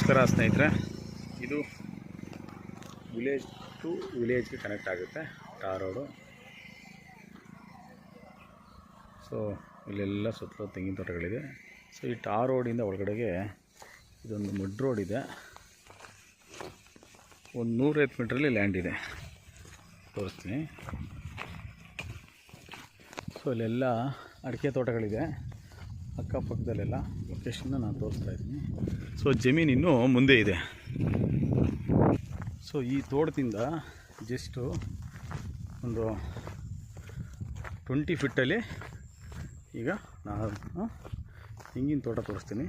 ನಮಸ್ಕಾರ ಸ್ನೇಹಿತರೆ, ಇದು ವಿಲೇಜ್ ಟು ವಿಲೇಜ್ಗೆ ಕನೆಕ್ಟ್ ಆಗುತ್ತೆ ಟಾರ್ ರೋಡು. ಸೊ ಇಲ್ಲೆಲ್ಲ ಸುತ್ತಲೂ ತೆಂಗಿನ ತೋಟಗಳಿದೆ. ಸೊ ಈ ಟಾರ್ ರೋಡಿಂದ ಒಳಗಡೆಗೆ ಇದೊಂದು ಮಡ್ ರೋಡ್ ಇದೆ. ಒಂದು 150 ಮೀಟ್ರಲ್ಲಿ ಲ್ಯಾಂಡ್ ಇದೆ, ತೋರಿಸ್ತೀನಿ. ಸೊ ಇಲ್ಲೆಲ್ಲ ಅಡಿಕೆ ತೋಟಗಳಿದೆ, ಅಕ್ಕಪಕ್ಕದಲ್ಲೆಲ್ಲ ಲೊಕೇಶನ್ನ ನಾನು ತೋರಿಸ್ತಾ ಇದ್ದೀನಿ. ಸೊ ಜಮೀನು ಇನ್ನೂ ಮುಂದೆ ಇದೆ. ಸೊ ಈ ತೋಟದಿಂದ ಜಸ್ಟು ಒಂದು 20 ಫೀಟಲ್ಲಿ ಈಗ ನಾನು ತೆಂಗಿನ ತೋಟ ತೋರಿಸ್ತೀನಿ.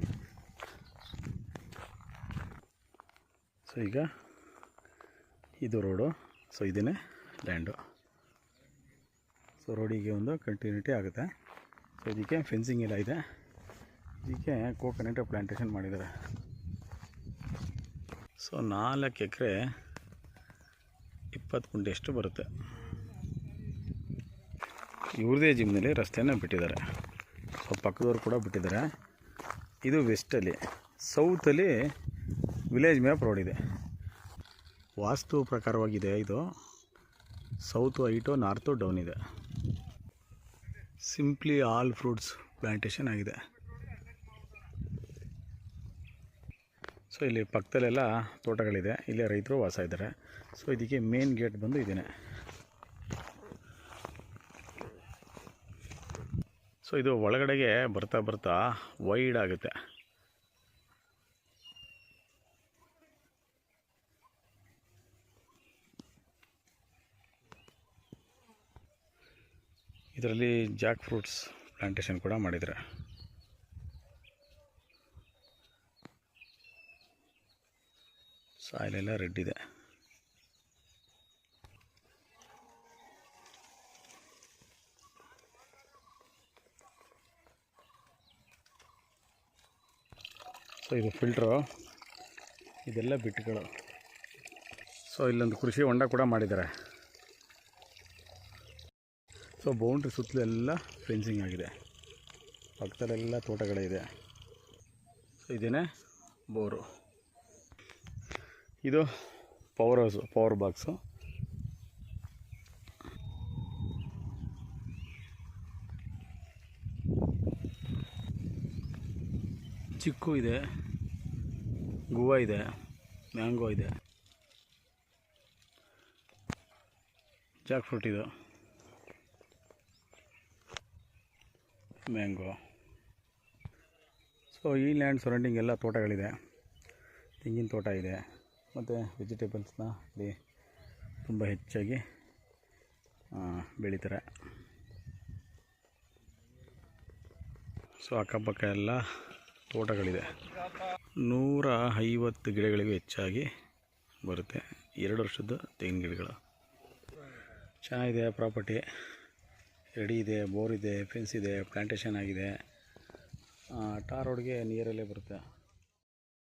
ಸೊ ಈಗ ಇದು ರೋಡು, ಸೊ ಇದನ್ನೇ ಲ್ಯಾಂಡು. ಸೊ ರೋಡಿಗೆ ಒಂದು ಕಂಟಿನ್ಯೂಟಿ ಆಗುತ್ತೆ. ಸೊ ಇದಕ್ಕೆ ಫೆನ್ಸಿಂಗ್ ಎಲ್ಲ ಇದೆ. ಇದಕ್ಕೆ ಕೋಕೋನಟ್ ಪ್ಲ್ಯಾಂಟೇಷನ್ ಮಾಡಿದ್ದಾರೆ. ಸೊ 4 ಎಕರೆ 20 ಗುಂಟೆಯಷ್ಟು ಬರುತ್ತೆ. ಇವ್ರದೇ ಜಿಮ್ನಲ್ಲಿ ರಸ್ತೆಯನ್ನು ಬಿಟ್ಟಿದ್ದಾರೆ. ಸೊ ಪಕ್ಕದವ್ರು ಕೂಡ ಬಿಟ್ಟಿದ್ದಾರೆ. ಇದು ವೆಸ್ಟಲ್ಲಿ, ಸೌತಲ್ಲಿ ವಿಲೇಜ್ ಮ್ಯಾಪ್ ರೋಡ್ ಇದೆ. ವಾಸ್ತು ಪ್ರಕಾರವಾಗಿದೆ ಇದು. ಸೌತು ಹೈಟು, ನಾರ್ತು ಡೌನ್ ಇದೆ. ಸಿಂಪ್ಲಿ ಆಲ್ ಫ್ರೂಟ್ಸ್ ಪ್ಲ್ಯಾಂಟೇಷನ್ ಆಗಿದೆ. ಸೊ ಇಲ್ಲಿ ಪಕ್ಕದಲ್ಲೆಲ್ಲ ತೋಟಗಳಿದೆ, ಇಲ್ಲೇ ರೈತರು ವಾಸ ಇದ್ದಾರೆ. ಸೊ ಇದಕ್ಕೆ ಮೇನ್ ಗೇಟ್ ಬಂದು ಇದೇನೆ. ಸೊ ಇದು ಒಳಗಡೆಗೆ ಬರ್ತಾ ಬರ್ತಾ ವೈಡ್ ಆಗುತ್ತೆ. ಇದರಲ್ಲಿ ಜಾಕ್ ಫ್ರೂಟ್ಸ್ ಪ್ಲ್ಯಾಂಟೇಷನ್ ಕೂಡ ಮಾಡಿದ್ದಾರೆ. ಸಾಯಿಲ್ ಎಲ್ಲ ರೆಡ್ ಇದೆ. ಸೊ ಇದು ಫಿಲ್ಟ್ರು, ಇದೆಲ್ಲ ಬಿಟ್ಟುಗಳು. ಸೊ ಇಲ್ಲೊಂದು ಕೃಷಿ ಹೊಂಡ ಕೂಡ ಮಾಡಿದ್ದಾರೆ. ಸೊ ಬೌಂಡ್ರಿ ಸುತ್ತಲೂ ಎಲ್ಲ ಫೆನ್ಸಿಂಗ್ ಆಗಿದೆ. ಪಕ್ಕದಲ್ಲೆಲ್ಲ ತೋಟಗಳಿದೆ. ಸೊ ಇದೇನೇ ಬೋರು. ಇದು power house, power box. Chikoo ಇದೆ, ಗುವಾ ಇದೆ, ಮ್ಯಾಂಗೋ ಇದೆ, ಜಾಕ್ ಫ್ರೂಟ್ ಇದು, ಮ್ಯಾಂಗೋ. ಸೊ ಈ ಲ್ಯಾಂಡ್ ಸರೌಂಡಿಂಗ್ ಎಲ್ಲ ತೋಟಗಳಿದೆ. ತೆಂಗಿನ ತೋಟ ಇದೆ, ಮತ್ತು ವೆಜಿಟೇಬಲ್ಸ್ನ ಇಲ್ಲಿ ತುಂಬ ಹೆಚ್ಚಾಗಿ ಬೆಳೀತಾರೆ. ಸೊ ಅಕ್ಕಪಕ್ಕ ಎಲ್ಲ ತೋಟಗಳಿದೆ. 150 ಗಿಡಗಳಿಗೂ ಹೆಚ್ಚಾಗಿ ಬರುತ್ತೆ. 2 ವರ್ಷದ ತೆಂಗಿನ ಗಿಡಗಳು. ಚೆನ್ನಾಗಿದೆ ಪ್ರಾಪರ್ಟಿ, ರೆಡಿ ಇದೆ, ಬೋರ್ ಇದೆ, ಫೆನ್ಸ್ ಇದೆ, ಪ್ಲ್ಯಾಂಟೇಷನ್ ಆಗಿದೆ. ಟಾರ್ ರೋಡ್ಗೆ ನಿಯರಲ್ಲೇ ಬರುತ್ತೆ.